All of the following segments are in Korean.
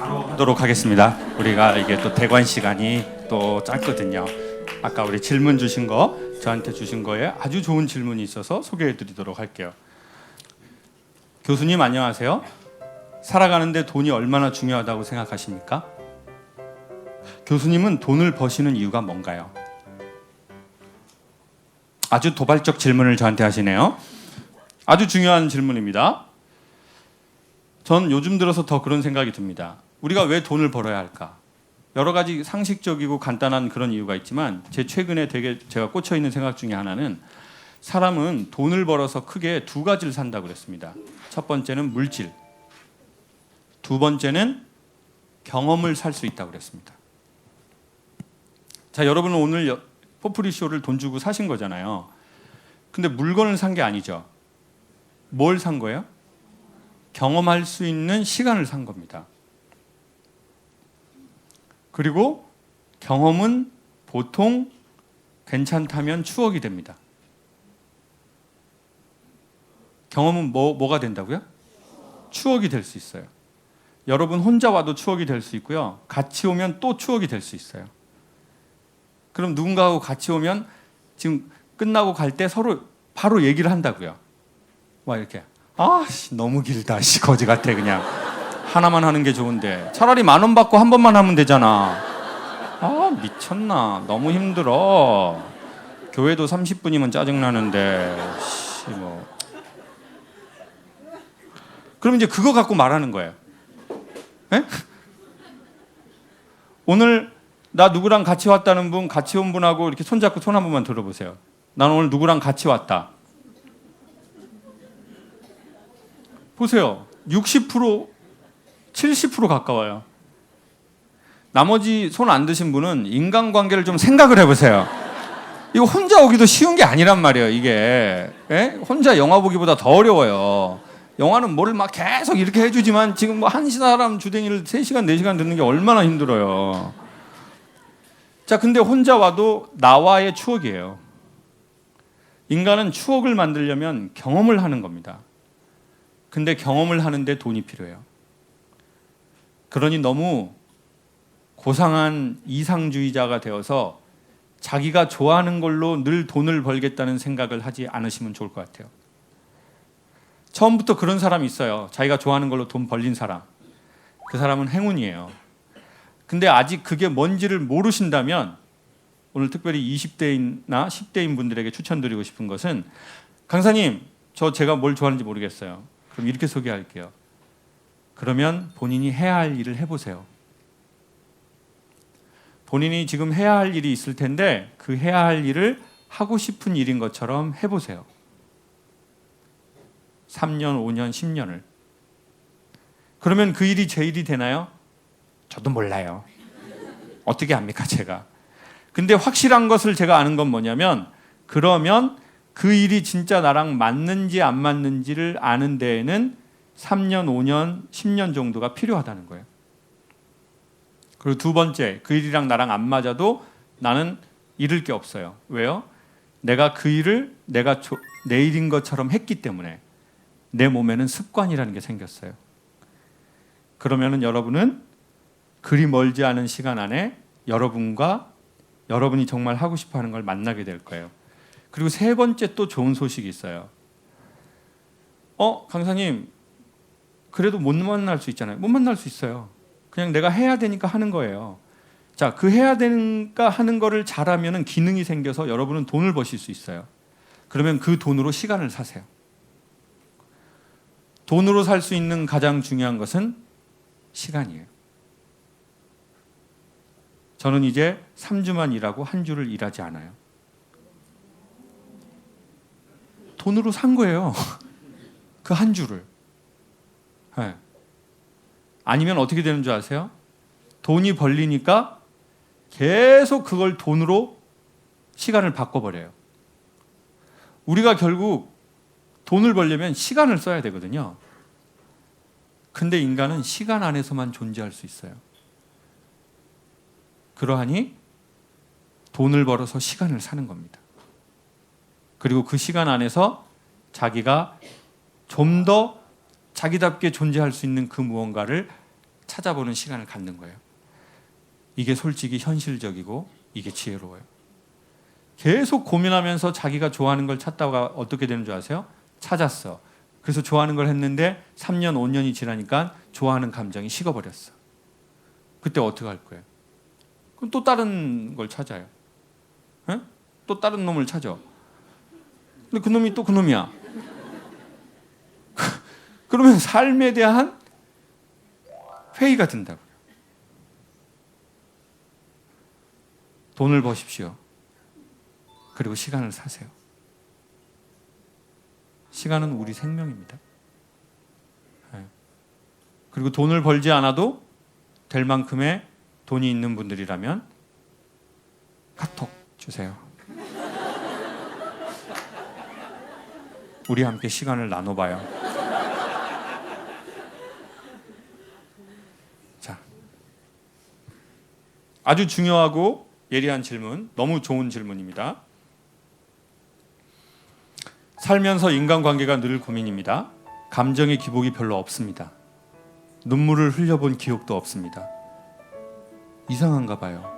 바로 하도록 하겠습니다. 우리가 이게 또 대관 시간이 또 짧거든요. 아까 우리 질문 주신 거, 저한테 주신 거에 아주 좋은 질문이 있어서 소개해 드리도록 할게요. 교수님 안녕하세요. 살아가는데 돈이 얼마나 중요하다고 생각하십니까? 교수님은 돈을 버시는 이유가 뭔가요? 아주 도발적 질문을 저한테 하시네요. 아주 중요한 질문입니다. 전 요즘 들어서 더 그런 생각이 듭니다. 우리가 왜 돈을 벌어야 할까? 여러 가지 상식적이고 간단한 그런 이유가 있지만 제 최근에 되게 제가 꽂혀 있는 생각 중에 하나는 사람은 돈을 벌어서 크게 두 가지를 산다고 그랬습니다. 첫 번째는 물질, 두 번째는 경험을 살 수 있다고 그랬습니다. 자, 여러분은 오늘 포프리 쇼를 돈 주고 사신 거잖아요. 근데 물건을 산 게 아니죠. 뭘 산 거예요? 경험할 수 있는 시간을 산 겁니다. 그리고 경험은 보통 괜찮다면 추억이 됩니다. 경험은 뭐가 된다고요? 추억이 될 수 있어요. 여러분 혼자 와도 추억이 될 수 있고요. 같이 오면 또 추억이 될 수 있어요. 그럼 누군가하고 같이 오면 지금 끝나고 갈 때 서로 바로 얘기를 한다고요. 막 이렇게 너무 길다. 거지 같아. 그냥 하나만 하는 게 좋은데 차라리 10,000원 받고 한 번만 하면 되잖아. 미쳤나. 너무 힘들어. 교회도 30분이면 짜증나는데 그럼 이제 그거 갖고 말하는 거예요. 에? 오늘 나 누구랑 같이 왔다는 분, 같이 온 분하고 이렇게 손잡고 손 한 번만 들어보세요. 난 오늘 누구랑 같이 왔다. 보세요. 60%, 70% 가까워요. 나머지 손 안 드신 분은 인간관계를 좀 생각을 해보세요. 이거 혼자 오기도 쉬운 게 아니란 말이에요. 이게 혼자 영화 보기보다 더 어려워요. 영화는 뭐를 막 계속 이렇게 해주지만 지금 뭐 한 사람 주댕이를 3시간, 4시간 듣는 게 얼마나 힘들어요. 자, 근데 혼자 와도 나와의 추억이에요. 인간은 추억을 만들려면 경험을 하는 겁니다. 근데 경험을 하는데 돈이 필요해요. 그러니 너무 고상한 이상주의자가 되어서 자기가 좋아하는 걸로 늘 돈을 벌겠다는 생각을 하지 않으시면 좋을 것 같아요. 처음부터 그런 사람이 있어요. 자기가 좋아하는 걸로 돈 벌린 사람. 그 사람은 행운이에요. 근데 아직 그게 뭔지를 모르신다면 오늘 특별히 20대나 10대인 분들에게 추천드리고 싶은 것은 강사님, 제가 뭘 좋아하는지 모르겠어요. 그럼 이렇게 소개할게요. 그러면 본인이 해야 할 일을 해보세요. 본인이 지금 해야 할 일이 있을 텐데 그 해야 할 일을 하고 싶은 일인 것처럼 해보세요. 3년, 5년, 10년을. 그러면 그 일이 제 일이 되나요? 저도 몰라요. 어떻게 합니까, 제가? 근데 확실한 것을 제가 아는 건 뭐냐면 그러면 그 일이 진짜 나랑 맞는지 안 맞는지를 아는 데에는 3년, 5년, 10년 정도가 필요하다는 거예요. 그리고 두 번째, 그 일이랑 나랑 안 맞아도 나는 잃을 게 없어요. 왜요? 내가 그 일을 내가 내 일인 것처럼 했기 때문에 내 몸에는 습관이라는 게 생겼어요. 그러면은 여러분은 그리 멀지 않은 시간 안에 여러분이 정말 하고 싶어 하는 걸 만나게 될 거예요. 그리고 세 번째 또 좋은 소식이 있어요. 강사님, 그래도 못 만날 수 있잖아요. 못 만날 수 있어요. 그냥 내가 해야 되니까 하는 거예요. 자, 그 해야 되니까 하는 거를 잘하면은 기능이 생겨서 여러분은 돈을 버실 수 있어요. 그러면 그 돈으로 시간을 사세요. 돈으로 살 수 있는 가장 중요한 것은 시간이에요. 저는 이제 3주만 일하고 한 주를 일하지 않아요. 돈으로 산 거예요. 그 한 주를. 네. 아니면 어떻게 되는 줄 아세요? 돈이 벌리니까 계속 그걸 돈으로 시간을 바꿔버려요. 우리가 결국 돈을 벌려면 시간을 써야 되거든요. 근데 인간은 시간 안에서만 존재할 수 있어요. 그러하니 돈을 벌어서 시간을 사는 겁니다. 그리고 그 시간 안에서 자기가 좀 더 자기답게 존재할 수 있는 그 무언가를 찾아보는 시간을 갖는 거예요. 이게 솔직히 현실적이고 이게 지혜로워요. 계속 고민하면서 자기가 좋아하는 걸 찾다가 어떻게 되는 줄 아세요? 찾았어. 그래서 좋아하는 걸 했는데 3년, 5년이 지나니까 좋아하는 감정이 식어버렸어. 그때 어떻게 할 거예요? 그럼 또 다른 걸 찾아요. 에? 또 다른 놈을 찾아. 근데 그 놈이 또 그 놈이야. 그러면 삶에 대한 회의가 든다고요. 돈을 버십시오. 그리고 시간을 사세요. 시간은 우리 생명입니다. 그리고 돈을 벌지 않아도 될 만큼의 돈이 있는 분들이라면 카톡 주세요. 우리 함께 시간을 나눠봐요. 자, 아주 중요하고 예리한 질문, 너무 좋은 질문입니다. 살면서 인간관계가 늘 고민입니다. 감정의 기복이 별로 없습니다. 눈물을 흘려본 기억도 없습니다. 이상한가 봐요.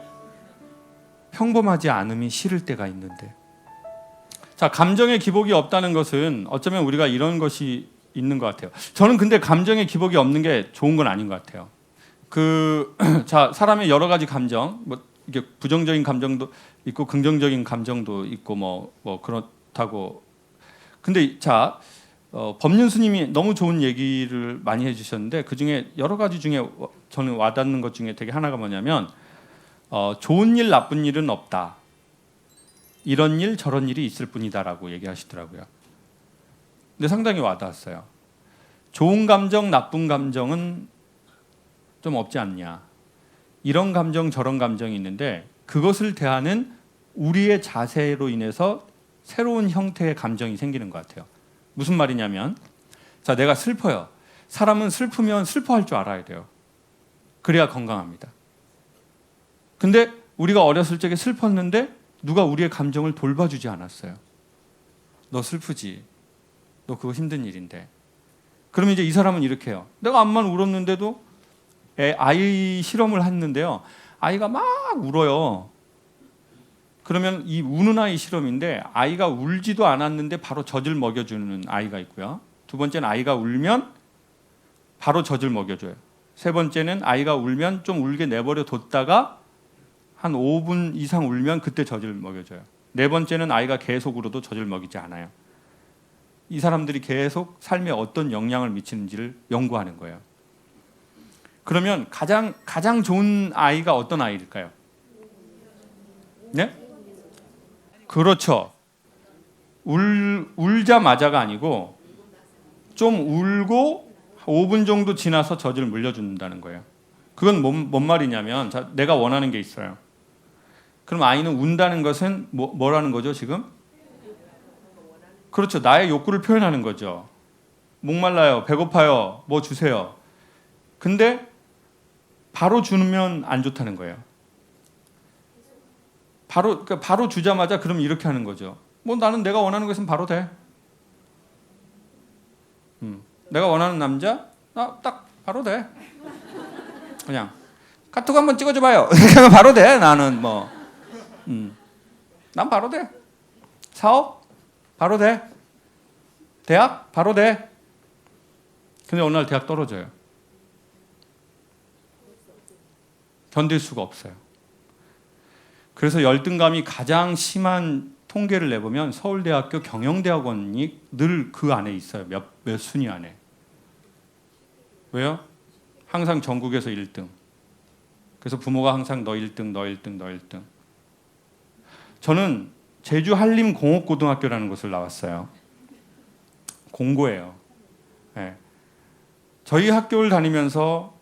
평범하지 않음이 싫을 때가 있는데. 자, 감정의 기복이 없다는 것은 어쩌면 우리가 이런 것이 있는 것 같아요. 저는 근데 감정의 기복이 없는 게 좋은 건 아닌 것 같아요. 자, 사람의 여러 가지 감정, 뭐 이게 부정적인 감정도 있고 긍정적인 감정도 있고 뭐 그렇다고. 근데 자, 법륜스님이 너무 좋은 얘기를 많이 해주셨는데 그 중에 여러 가지 중에 저는 와닿는 것 중에 되게 하나가 뭐냐면 좋은 일 나쁜 일은 없다. 이런 일 저런 일이 있을 뿐이다라고 얘기하시더라고요. 근데 상당히 와닿았어요. 좋은 감정 나쁜 감정은 좀 없지 않냐. 이런 감정 저런 감정이 있는데 그것을 대하는 우리의 자세로 인해서 새로운 형태의 감정이 생기는 것 같아요. 무슨 말이냐면 자, 내가 슬퍼요. 사람은 슬프면 슬퍼할 줄 알아야 돼요. 그래야 건강합니다. 근데 우리가 어렸을 적에 슬펐는데 누가 우리의 감정을 돌봐주지 않았어요. 너 슬프지? 너 그거 힘든 일인데. 그러면 이제 이 사람은 이렇게 해요. 내가 암만 울었는데도 아이 실험을 했는데요. 아이가 막 울어요. 그러면 이 우는 아이 실험인데 아이가 울지도 않았는데 바로 젖을 먹여주는 아이가 있고요. 두 번째는 아이가 울면 바로 젖을 먹여줘요. 세 번째는 아이가 울면 좀 울게 내버려 뒀다가 한 5분 이상 울면 그때 젖을 먹여줘요. 네 번째는 아이가 계속 울어도 젖을 먹이지 않아요. 이 사람들이 계속 삶에 어떤 영향을 미치는지를 연구하는 거예요. 그러면 가장 좋은 아이가 어떤 아이일까요? 네? 그렇죠. 울자마자가 아니고 좀 울고 5분 정도 지나서 젖을 물려준다는 거예요. 그건 뭔 말이냐면 자, 내가 원하는 게 있어요. 그럼 아이는 운다는 것은 뭐라는 거죠 지금? 그렇죠. 나의 욕구를 표현하는 거죠. 목말라요. 배고파요. 뭐 주세요. 근데 바로 주면 안 좋다는 거예요. 바로 주자마자 그럼 이렇게 하는 거죠. 뭐 나는 내가 원하는 것은 바로 돼. 내가 원하는 남자 나 딱 바로 돼. 그냥 카톡 한번 찍어줘봐요. 그냥 바로 돼. 나는 난 바로 돼. 사업 바로 돼. 대학 바로 돼. 근데 어느 날 대학 떨어져요. 견딜 수가 없어요. 그래서 열등감이 가장 심한 통계를 내보면 서울대학교 경영대학원이 늘 그 안에 있어요. 몇 순위 안에. 왜요? 항상 전국에서 1등. 그래서 부모가 항상 너 1등, 너 1등, 너 1등. 저는 제주 한림공업고등학교라는 곳을 나왔어요. 공고예요. 네. 저희 학교를 다니면서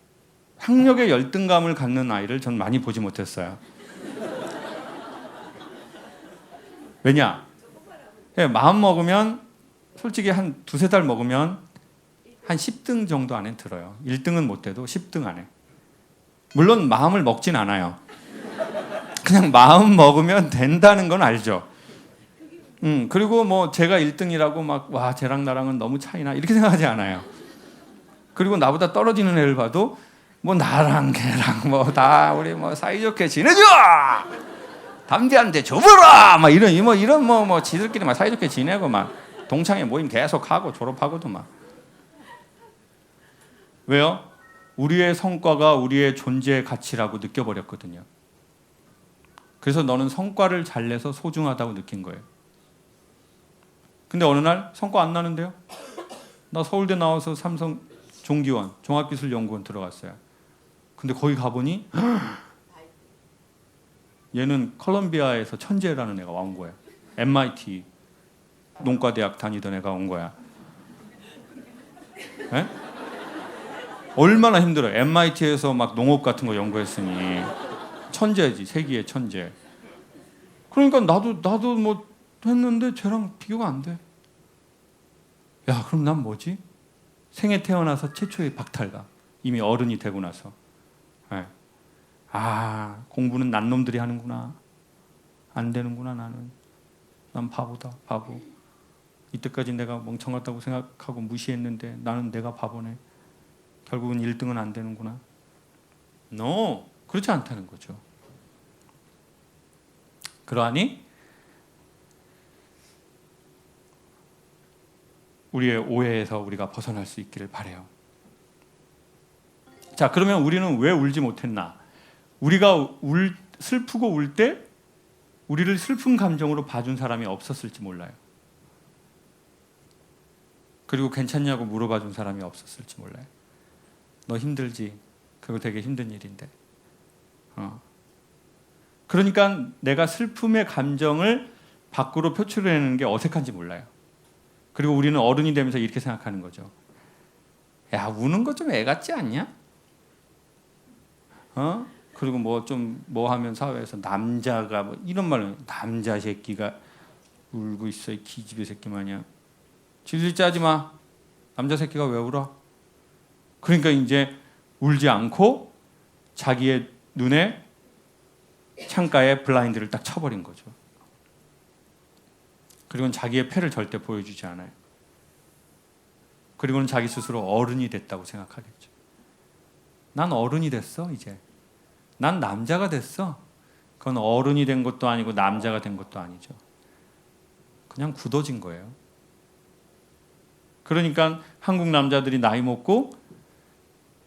학력에 열등감을 갖는 아이를 전 많이 보지 못했어요. 왜냐? 마음 먹으면 솔직히 한 두세 달 먹으면 한 10등 정도 안에 들어요. 1등은 못 돼도 10등 안에. 물론 마음을 먹진 않아요. 그냥 마음 먹으면 된다는 건 알죠. 그리고 뭐 제가 1등이라고 막 와 쟤랑 나랑은 너무 차이나 이렇게 생각하지 않아요. 그리고 나보다 떨어지는 애를 봐도 뭐 나랑 걔랑 뭐 다 우리 뭐 사이좋게 지내자. 담배 한 대 줘보라. 막 이런 지들끼리 막 사이좋게 지내고 막 동창회 모임 계속 하고 졸업하고도 막. 왜요? 우리의 성과가 우리의 존재의 가치라고 느껴버렸거든요. 그래서 너는 성과를 잘 내서 소중하다고 느낀 거예요. 근데 어느 날 성과 안 나는데요? 나 서울대 나와서 삼성 종기원, 종합기술연구원 들어갔어요. 근데 거기 가보니 얘는 컬럼비아에서 천재라는 애가 온 거야. MIT 농과대학 다니던 애가 온 거야. 에? 얼마나 힘들어요. MIT에서 막 농업 같은 거 연구했으니 천재지, 세계의 천재. 그러니까 나도 뭐 했는데 쟤랑 비교가 안 돼. 야, 그럼 난 뭐지? 생에 태어나서 최초의 박탈감. 이미 어른이 되고 나서. 네. 아, 공부는 난 놈들이 하는구나. 안 되는구나 나는. 난 바보다, 바보. 이때까지 내가 멍청하다고 생각하고 무시했는데 나는 내가 바보네. 결국은 1등은 안 되는구나. No, 그렇지 않다는 거죠. 그러하니 우리의 오해에서 우리가 벗어날 수 있기를 바라요. 자, 그러면 우리는 왜 울지 못했나? 우리가 슬프고 울 때 우리를 슬픈 감정으로 봐준 사람이 없었을지 몰라요. 그리고 괜찮냐고 물어봐준 사람이 없었을지 몰라요. 너 힘들지? 그거 되게 힘든 일인데. 그러니까 내가 슬픔의 감정을 밖으로 표출해내는 게 어색한지 몰라요. 그리고 우리는 어른이 되면서 이렇게 생각하는 거죠. 야, 우는 거 좀 애 같지 않냐? 그리고 뭐 하면 사회에서 남자가 뭐 이런 말을 남자 새끼가 울고 있어 이 기집애 새끼 마냥. 질질 짜지 마. 남자 새끼가 왜 울어? 그러니까 이제 울지 않고 자기의 눈에 창가에 블라인드를 딱 쳐버린 거죠. 그리고는 자기의 패를 절대 보여주지 않아요. 그리고는 자기 스스로 어른이 됐다고 생각하겠죠. 난 어른이 됐어 이제. 난 남자가 됐어. 그건 어른이 된 것도 아니고 남자가 된 것도 아니죠. 그냥 굳어진 거예요. 그러니까 한국 남자들이 나이 먹고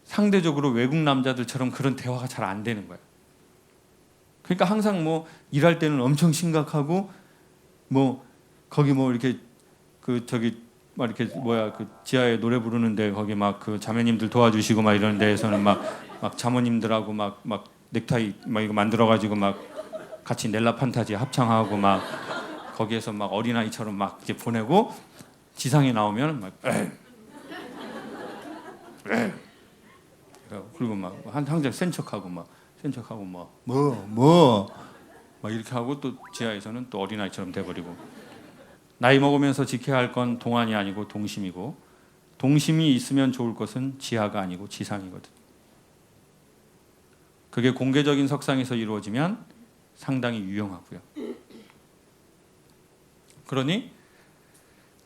상대적으로 외국 남자들처럼 그런 대화가 잘 안 되는 거예요. 그러니까 항상 뭐 일할 때는 엄청 심각하고 뭐 거기 뭐 이렇게 그 지하에 노래 부르는데 거기 막 그 자매님들 도와주시고 막 이런 데에서는 막 자모님들하고 막 넥타이 막 이거 만들어 가지고 막 같이 넬라 판타지 합창하고 막 거기에서 막 어린아이처럼 막 이제 보내고 지상에 나오면 막 그리고 막 항상 센 척하고 막 이렇게 하고 또 지하에서는 또 어린아이처럼 돼버리고. 나이 먹으면서 지켜야 할 건 동안이 아니고 동심이고 동심이 있으면 좋을 것은 지하가 아니고 지상이거든. 그게 공개적인 석상에서 이루어지면 상당히 유용하고요. 그러니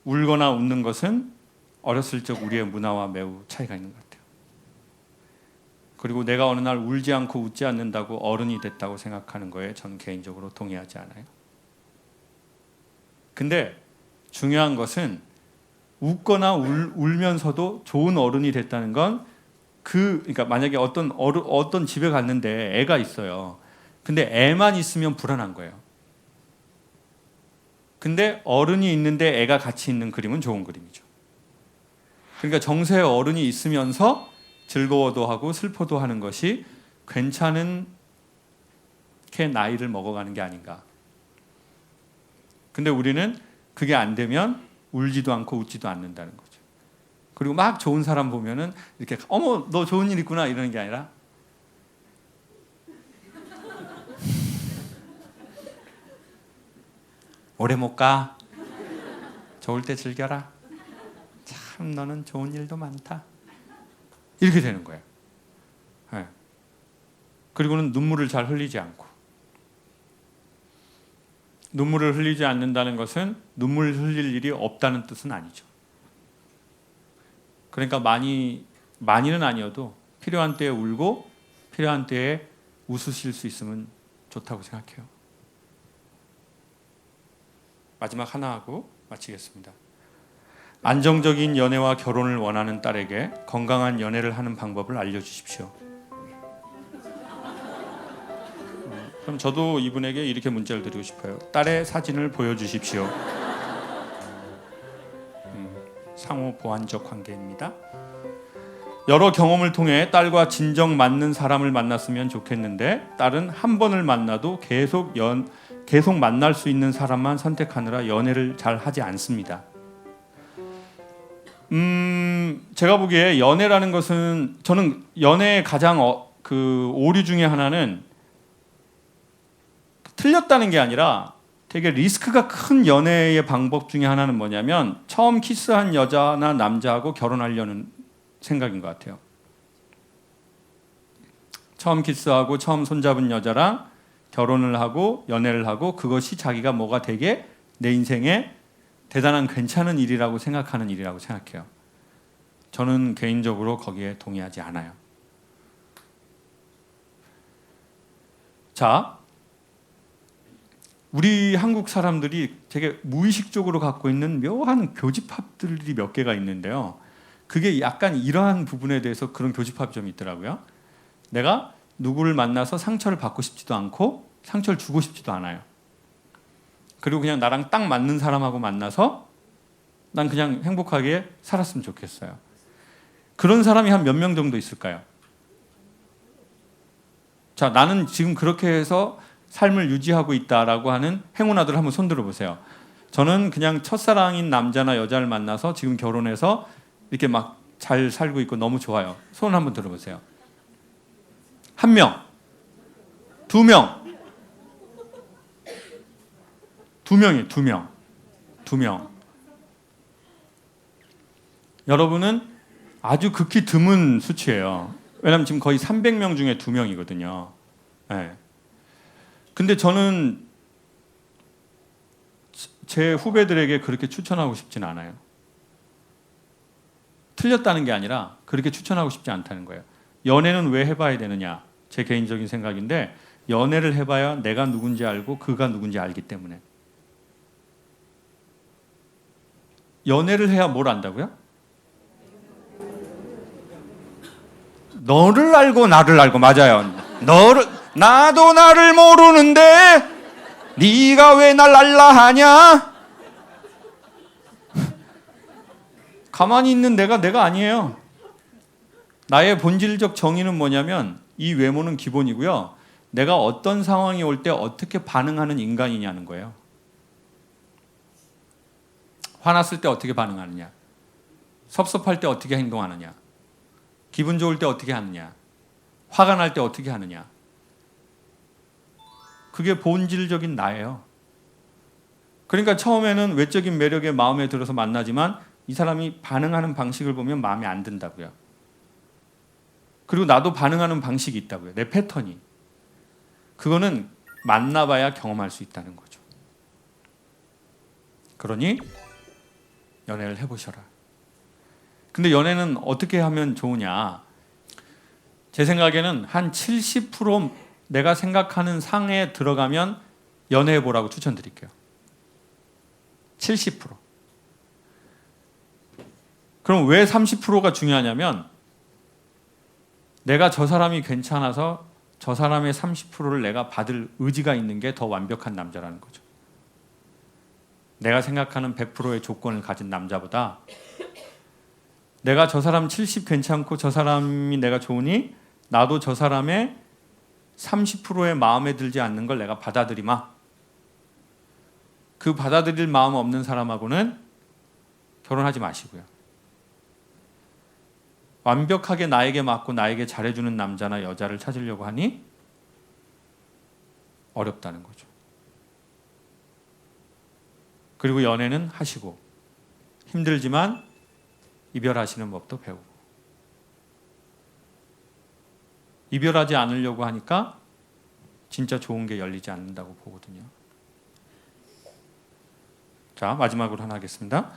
울거나 웃는 것은 어렸을 적 우리의 문화와 매우 차이가 있는 것 같아요. 그리고 내가 어느 날 울지 않고 웃지 않는다고 어른이 됐다고 생각하는 거에 전 개인적으로 동의하지 않아요. 근데 중요한 것은 웃거나 울면서도 좋은 어른이 됐다는 건 그러니까 만약에 어떤 집에 갔는데 애가 있어요. 근데 애만 있으면 불안한 거예요. 근데 어른이 있는데 애가 같이 있는 그림은 좋은 그림이죠. 그러니까 정서의 어른이 있으면서 즐거워도 하고 슬퍼도 하는 것이 괜찮은 나이를 먹어가는 게 아닌가. 근데 우리는 그게 안 되면 울지도 않고 웃지도 않는다는 거죠. 그리고 막 좋은 사람 보면은 이렇게 어머 너 좋은 일 있구나 이러는 게 아니라 오래 못 가. 좋을 때 즐겨라. 참 너는 좋은 일도 많다. 이렇게 되는 거예요. 네. 그리고는 눈물을 잘 흘리지 않고. 눈물을 흘리지 않는다는 것은 눈물 흘릴 일이 없다는 뜻은 아니죠. 그러니까 많이는 아니어도 필요한 때에 울고 필요한 때에 웃으실 수 있으면 좋다고 생각해요. 마지막 하나 하고 마치겠습니다. 안정적인 연애와 결혼을 원하는 딸에게 건강한 연애를 하는 방법을 알려주십시오. 그럼 저도 이분에게 이렇게 문자를 드리고 싶어요. 딸의 사진을 보여주십시오. 상호 보완적 관계입니다. 여러 경험을 통해 딸과 진정 맞는 사람을 만났으면 좋겠는데 딸은 한 번을 만나도 계속 만날 수 있는 사람만 선택하느라 연애를 잘 하지 않습니다. 제가 보기에 연애라는 것은, 저는 연애의 가장 오류 중에 하나는 틀렸다는 게 아니라 되게 리스크가 큰 연애의 방법 중에 하나는 뭐냐면 처음 키스한 여자나 남자하고 결혼하려는 생각인 것 같아요. 처음 키스하고 처음 손잡은 여자랑 결혼을 하고 연애를 하고 그것이 자기가 뭐가 되게 내 인생에 대단한 괜찮은 일이라고 생각하는 일이라고 생각해요. 저는 개인적으로 거기에 동의하지 않아요. 자, 우리 한국 사람들이 되게 무의식적으로 갖고 있는 묘한 교집합들이 몇 개가 있는데요. 그게 약간 이러한 부분에 대해서 그런 교집합이 좀 있더라고요. 내가 누구를 만나서 상처를 받고 싶지도 않고 상처를 주고 싶지도 않아요. 그리고 그냥 나랑 딱 맞는 사람하고 만나서 난 그냥 행복하게 살았으면 좋겠어요. 그런 사람이 한 몇 명 정도 있을까요? 자, 나는 지금 그렇게 해서 삶을 유지하고 있다라고 하는 행운아들 한번 손 들어보세요. 저는 그냥 첫사랑인 남자나 여자를 만나서 지금 결혼해서 이렇게 막 잘 살고 있고 너무 좋아요. 손 한번 들어보세요. 한 명, 두 명, 두 명이에요. 두 명. 여러분은 아주 극히 드문 수치예요. 왜냐하면 지금 거의 300명 중에 2명이거든요. 네. 근데 저는 제 후배들에게 그렇게 추천하고 싶진 않아요. 틀렸다는 게 아니라 그렇게 추천하고 싶지 않다는 거예요. 연애는 왜 해봐야 되느냐? 제 개인적인 생각인데 연애를 해봐야 내가 누군지 알고 그가 누군지 알기 때문에. 연애를 해야 뭘 안다고요? 너를 알고 나를 알고. 맞아요. 나도 나를 모르는데 네가 왜 날 알라 하냐? 가만히 있는 내가 아니에요. 나의 본질적 정의는 뭐냐면 이 외모는 기본이고요. 내가 어떤 상황이 올 때 어떻게 반응하는 인간이냐는 거예요. 화났을 때 어떻게 반응하느냐? 섭섭할 때 어떻게 행동하느냐? 기분 좋을 때 어떻게 하느냐? 화가 날 때 어떻게 하느냐? 그게 본질적인 나예요. 그러니까 처음에는 외적인 매력에 마음에 들어서 만나지만 이 사람이 반응하는 방식을 보면 마음에 안 든다고요. 그리고 나도 반응하는 방식이 있다고요. 내 패턴이. 그거는 만나봐야 경험할 수 있다는 거죠. 그러니 연애를 해보셔라. 근데 연애는 어떻게 하면 좋으냐? 제 생각에는 한 70% 내가 생각하는 상에 들어가면 연애해보라고 추천드릴게요. 70%. 그럼 왜 30%가 중요하냐면 내가 저 사람이 괜찮아서 저 사람의 30%를 내가 받을 의지가 있는 게 더 완벽한 남자라는 거죠. 내가 생각하는 100%의 조건을 가진 남자보다 내가 저 사람 70 괜찮고 저 사람이 내가 좋으니 나도 저 사람의 30%의 마음에 들지 않는 걸 내가 받아들이마. 그 받아들일 마음 없는 사람하고는 결혼하지 마시고요. 완벽하게 나에게 맞고 나에게 잘해주는 남자나 여자를 찾으려고 하니 어렵다는 거죠. 그리고 연애는 하시고 힘들지만 이별하시는 법도 배우고 이별하지 않으려고 하니까 진짜 좋은 게 열리지 않는다고 보거든요. 자, 마지막으로 하나 하겠습니다.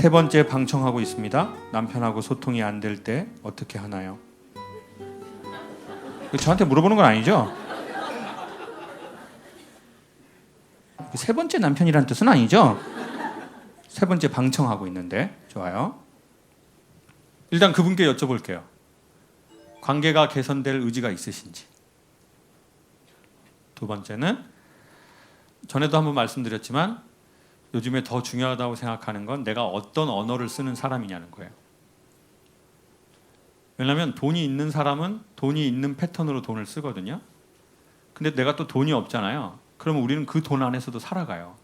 세 번째 방청하고 있습니다. 남편하고 소통이 안 될 때 어떻게 하나요? 저한테 물어보는 건 아니죠? 세 번째 남편이란 뜻은 아니죠? 세 번째 방청하고 있는데 좋아요. 일단 그분께 여쭤볼게요. 관계가 개선될 의지가 있으신지. 두 번째는 전에도 한번 말씀드렸지만 요즘에 더 중요하다고 생각하는 건 내가 어떤 언어를 쓰는 사람이냐는 거예요. 왜냐하면 돈이 있는 사람은 돈이 있는 패턴으로 돈을 쓰거든요. 근데 내가 또 돈이 없잖아요. 그러면 우리는 그 돈 안에서도 살아가요.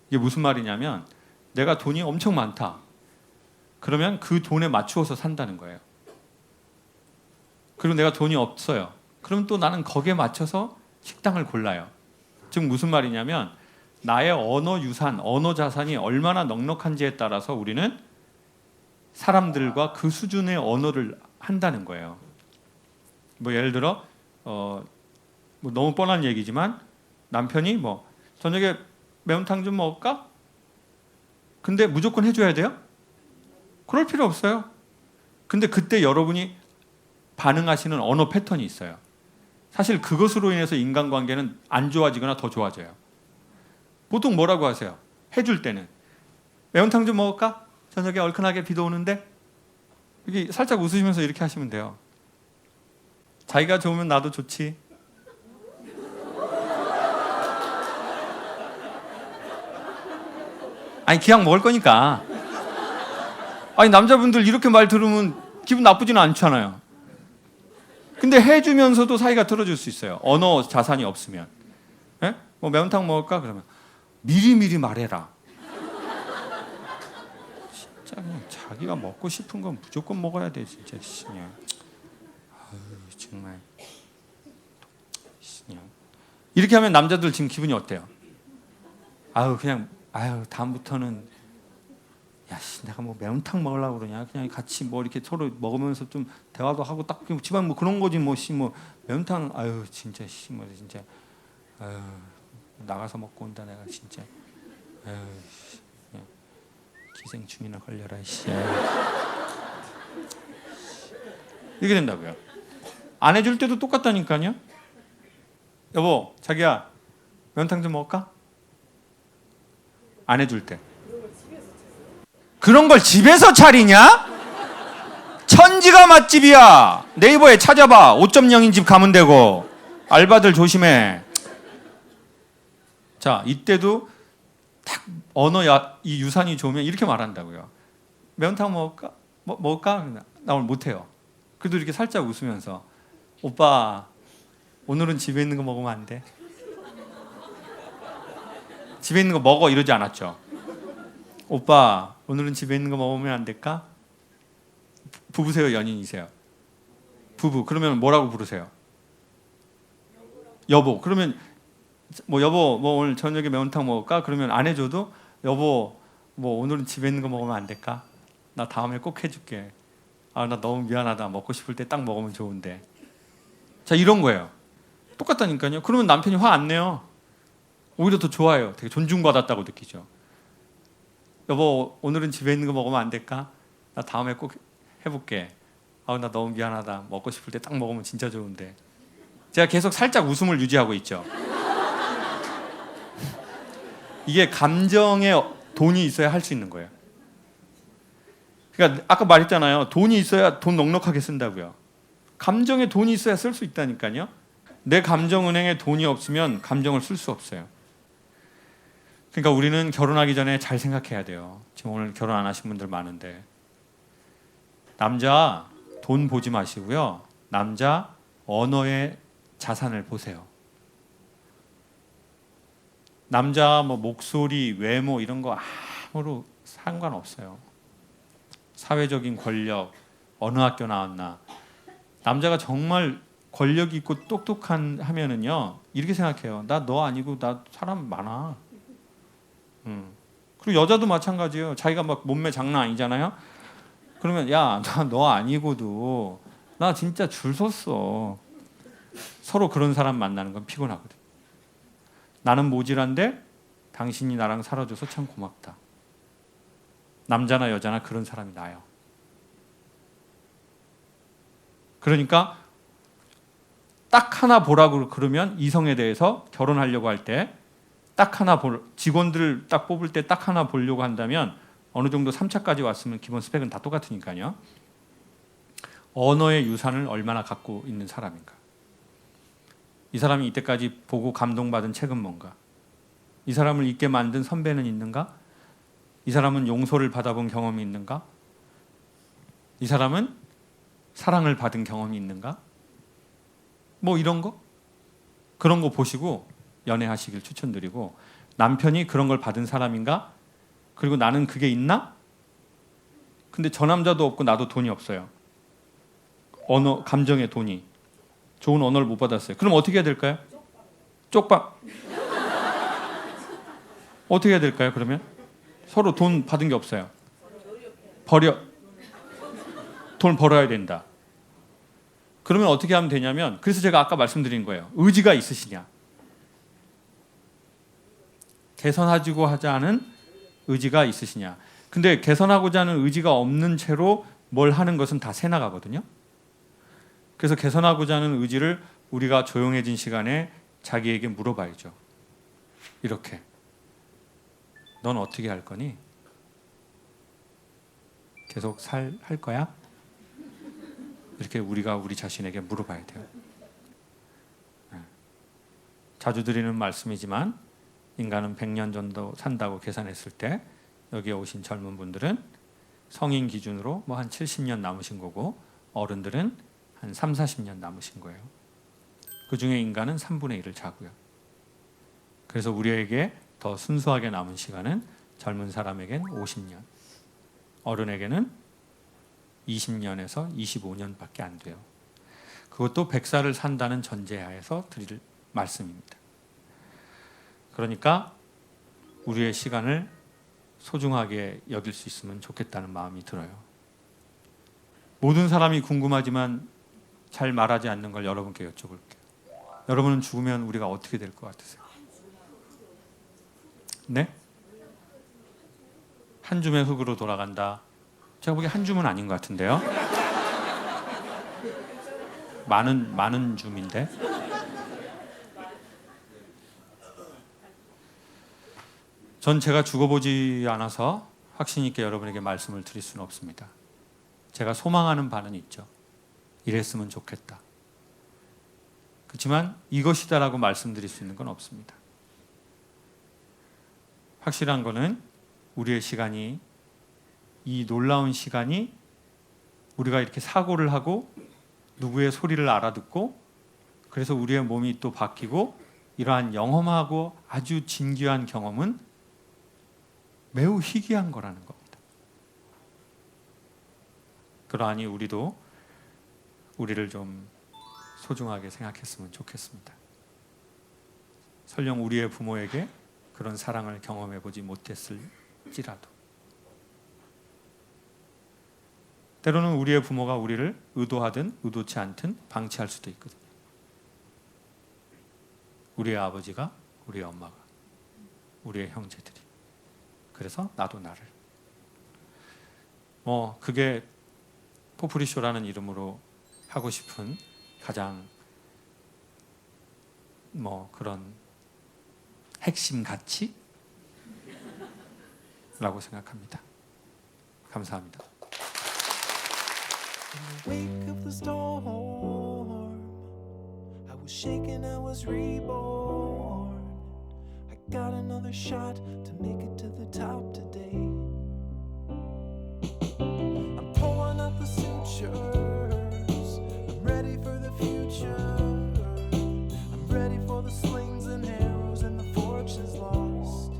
이게 무슨 말이냐면 내가 돈이 엄청 많다. 그러면 그 돈에 맞추어서 산다는 거예요. 그리고 내가 돈이 없어요. 그럼 또 나는 거기에 맞춰서 식당을 골라요. 즉 무슨 말이냐면 나의 언어 유산, 언어 자산이 얼마나 넉넉한지에 따라서 우리는 사람들과 그 수준의 언어를 한다는 거예요. 뭐 예를 들어 뭐 너무 뻔한 얘기지만 남편이 뭐 저녁에 매운탕 좀 먹을까? 근데 무조건 해줘야 돼요? 그럴 필요 없어요. 근데 그때 여러분이 반응하시는 언어 패턴이 있어요. 사실 그것으로 인해서 인간관계는 안 좋아지거나 더 좋아져요. 보통 뭐라고 하세요? 해줄 때는 매운탕 좀 먹을까? 저녁에 얼큰하게 비도 오는데? 이게 살짝 웃으시면서 이렇게 하시면 돼요. 자기가 좋으면 나도 좋지. 아니 그냥 먹을 거니까. 아니 남자분들 이렇게 말 들으면 기분 나쁘지는 않잖아요. 근데 해주면서도 사이가 틀어질 수 있어요. 언어 자산이 없으면. 예? 뭐 매운탕 먹을까? 그러면 미리미리 말해라. 진짜 그냥 자기가 먹고 싶은 건 무조건 먹어야 돼 진짜. 그냥. 아유, 정말. 그냥. 이렇게 하면 남자들 지금 기분이 어때요? 아유 그냥 다음부터는 야, 내가 뭐 매운탕 먹으려고 그러냐? 그냥 같이 뭐 이렇게 서로 먹으면서 좀 대화도 하고 딱 집안 뭐 그런 거지 뭐 매운탕 진짜 뭐 진짜 나가서 먹고 온다 내가 진짜 기생충이나 걸려라 씨. 이렇게 된다고요. 안 해줄 때도 똑같다니까요. 여보, 자기야 매운탕 좀 먹을까? 안 해줄 때. 그런 걸 집에서 차리냐? 천지가 맛집이야. 네이버에 찾아봐. 5.0인 집 가면 되고. 알바들 조심해. 자, 이때도 딱 이 유산이 좋으면 이렇게 말한다고요. 매운탕 먹을까? 먹을까? 나 오늘 못해요. 그래도 이렇게 살짝 웃으면서 오빠 오늘은 집에 있는 거 먹으면 안 돼? 집에 있는 거 먹어 이러지 않았죠. 오빠 오늘은 집에 있는 거 먹으면 안 될까? 부부세요, 연인이세요? 부부. 그러면 뭐라고 부르세요? 여보. 그러면 뭐 여보 뭐 오늘 저녁에 매운탕 먹을까? 그러면 안 해줘도 여보 뭐 오늘은 집에 있는 거 먹으면 안 될까? 나 다음에 꼭 해줄게. 나 너무 미안하다. 먹고 싶을 때 딱 먹으면 좋은데. 자, 이런 거예요. 똑같다니까요. 그러면 남편이 화 안 내요. 오히려 더 좋아요. 되게 존중받았다고 느끼죠. 여보 오늘은 집에 있는 거 먹으면 안 될까? 나 다음에 꼭 해볼게. 나 너무 미안하다. 먹고 싶을 때 딱 먹으면 진짜 좋은데. 제가 계속 살짝 웃음을 유지하고 있죠. 이게 감정에 돈이 있어야 할 수 있는 거예요. 그러니까 아까 말했잖아요. 돈이 있어야 돈 넉넉하게 쓴다고요. 감정에 돈이 있어야 쓸 수 있다니까요. 내 감정은행에 돈이 없으면 감정을 쓸 수 없어요. 그러니까 우리는 결혼하기 전에 잘 생각해야 돼요. 지금 오늘 결혼 안 하신 분들 많은데 남자 돈 보지 마시고요. 남자 언어의 자산을 보세요. 남자 뭐 목소리, 외모 이런 거 아무로 상관없어요. 사회적인 권력, 어느 학교 나왔나. 남자가 정말 권력 있고 똑똑한 하면은요 이렇게 생각해요. 나 너 아니고 나 사람 많아. 그리고 여자도 마찬가지예요. 자기가 막 몸매 장난 아니잖아요. 그러면 야, 너 아니고도 나 진짜 줄 섰어. 서로 그런 사람 만나는 건 피곤하거든. 나는 모질한데 당신이 나랑 살아줘서 참 고맙다. 남자나 여자나 그런 사람이 나요. 그러니까 딱 하나 보라고 그러면 이성에 대해서 결혼하려고 할 때 딱 하나 직원들을 딱 뽑을 때 딱 하나 보려고 한다면 어느 정도 3차까지 왔으면 기본 스펙은 다 똑같으니까요. 언어의 유산을 얼마나 갖고 있는 사람인가. 이 사람이 이때까지 보고 감동받은 책은 뭔가. 이 사람을 있게 만든 선배는 있는가? 이 사람은 용서를 받아본 경험이 있는가? 이 사람은 사랑을 받은 경험이 있는가? 뭐 이런 거? 그런 거 보시고 연애하시길 추천드리고, 남편이 그런 걸 받은 사람인가? 그리고 나는 그게 있나? 근데 저 남자도 없고 나도 돈이 없어요. 언어, 감정의 돈이. 좋은 언어를 못 받았어요. 그럼 어떻게 해야 될까요? 쪽박. 어떻게 해야 될까요, 그러면? 서로 돈 받은 게 없어요. 돈 벌어야 된다. 그러면 어떻게 하면 되냐면, 그래서 제가 아까 말씀드린 거예요. 의지가 있으시냐. 개선하려고 하지 않은 의지가 있으시냐. 근데 개선하고자 하는 의지가 없는 채로 뭘 하는 것은 다 새나가거든요. 그래서 개선하고자 하는 의지를 우리가 조용해진 시간에 자기에게 물어봐야죠. 이렇게. 넌 어떻게 할 거니? 계속 할 거야? 이렇게 우리가 우리 자신에게 물어봐야 돼요. 자주 드리는 말씀이지만 인간은 100년 정도 산다고 계산했을 때 여기에 오신 젊은 분들은 성인 기준으로 뭐 한 70년 남으신 거고, 어른들은 한 3, 40년 남으신 거예요. 그 중에 인간은 3분의 1을 자고요. 그래서 우리에게 더 순수하게 남은 시간은 젊은 사람에겐 50년, 어른에게는 20년에서 25년밖에 안 돼요. 그것도 100살을 산다는 전제하에서 드릴 말씀입니다. 그러니까 우리의 시간을 소중하게 여길 수 있으면 좋겠다는 마음이 들어요. 모든 사람이 궁금하지만 잘 말하지 않는 걸 여러분께 여쭤볼게요. 여러분은 죽으면 우리가 어떻게 될 것 같으세요? 네? 한 줌의 흙으로 돌아간다. 제가 보기에 한 줌은 아닌 것 같은데요. 많은 줌인데. 전 제가 죽어보지 않아서 확신 있게 여러분에게 말씀을 드릴 수는 없습니다. 제가 소망하는 바는 있죠. 이랬으면 좋겠다. 그렇지만 이것이다라고 말씀드릴 수 있는 건 없습니다. 확실한 거는 우리의 시간이, 이 놀라운 시간이 우리가 이렇게 사고를 하고 누구의 소리를 알아듣고, 그래서 우리의 몸이 또 바뀌고, 이러한 영험하고 아주 진귀한 경험은 매우 희귀한 거라는 겁니다. 그러하니 우리도 우리를 좀 소중하게 생각했으면 좋겠습니다. 설령 우리의 부모에게 그런 사랑을 경험해 보지 못했을지라도. 때로는 우리의 부모가 우리를 의도하든 의도치 않든 방치할 수도 있거든요. 우리의 아버지가, 우리의 엄마가, 우리의 형제들이. 그래서 나도 나를. 그게 포프리쇼라는 이름으로 하고 싶은 가장 그런 핵심 가치라고 생각합니다. 감사합니다. In the wake of the storm, I was shaken, I was reborn. I got another shot to make it to the top today. I'm pulling up the sutures, I'm ready for the future. I'm ready for the slings and arrows and the fortunes lost.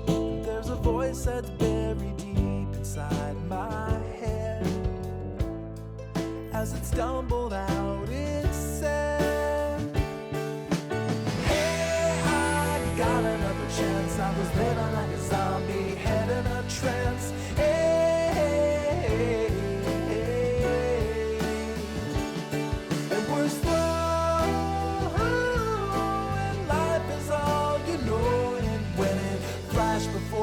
And there's a voice that's buried deep inside my head. As it stumbled out, it said, hey, I got another chance. I was living like a zombie, head in a trance. Hey, and we're slow, and life is all you know. And when it flashed before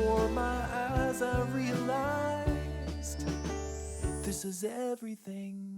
before my eyes, I realized this is everything.